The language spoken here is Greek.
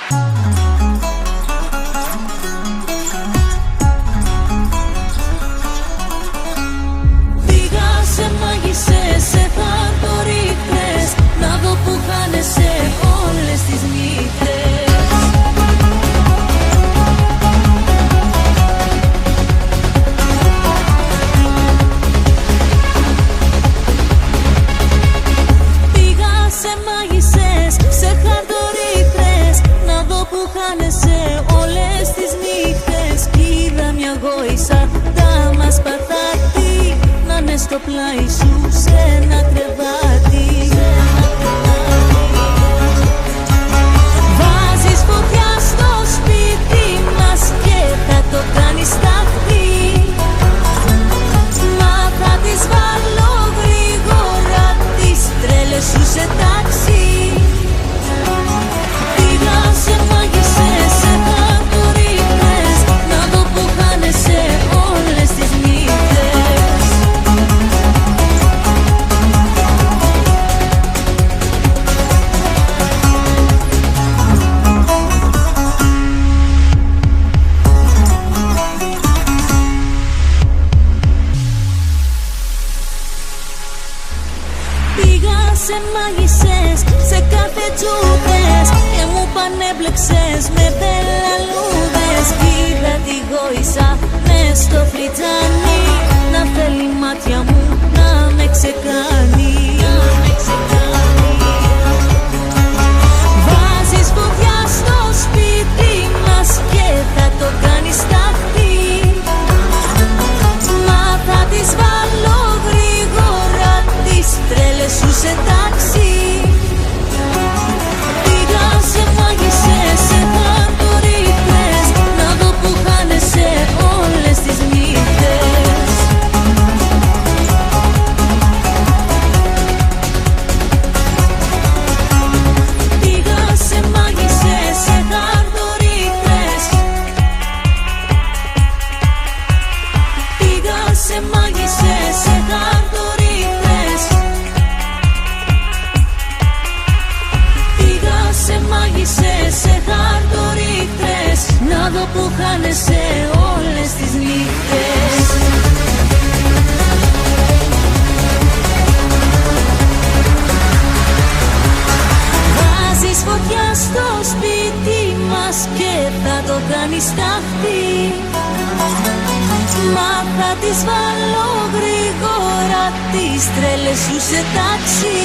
Πήγα σε μάγισσες, σε χαρτορίχτες, να δω που χάνεσαι όλες τις νύχτες. Πήγα σε μάγισσες, σε χαρτορίχτες, να δω που χάνεσαι όλες τις νύχτες. Είδα μια γόησα, τα μας πατάτη, να είναι στο πλάι σου σε ένα κρεβάτι. Βάζεις φωτιά στο σπίτι μας και θα το κάνεις ταχτή. Μα θα τις βάλω γρήγορα τις τρέλες σου σε τάξη. Πήγα σε μάγισσες, σε χαρτορίχτες, να δω που χάνεσαι όλες τις νύχτες. Πήγα σε μάγισσες, σε κάθε τσούχες και μου πανέμπλεξες με πελαλούδες. Είδα τη γόησα μες στο φλιτζάνι, να θέλει μάτια μου να με ξεκάνει. Βάζεις φωτιά στο σπίτι μας και θα το κάνεις ταχτή. Μα θα τις βάλω γρήγορα τις τρέλες σου σε τάξη. Πήγα σε μάγισσες, σε χαρτορίχτες, να δω που χάνεσαι όλες τις νύχτες. Πήγα σε μάγισσες, σε χαρτορίχτες. Πήγα σε μάγισσες, σε χαρτορίχτες. Πήγα σε μάγισσες, σε χαρτορίχτες, να δω που χάνεσαι όλες τις νύχτες. Βάζεις φωτιά στο σπίτι μας και θα το κάνεις ταχτή. Μα θα τις βάλω γρήγορα τις τρέλες σου σε τάξη.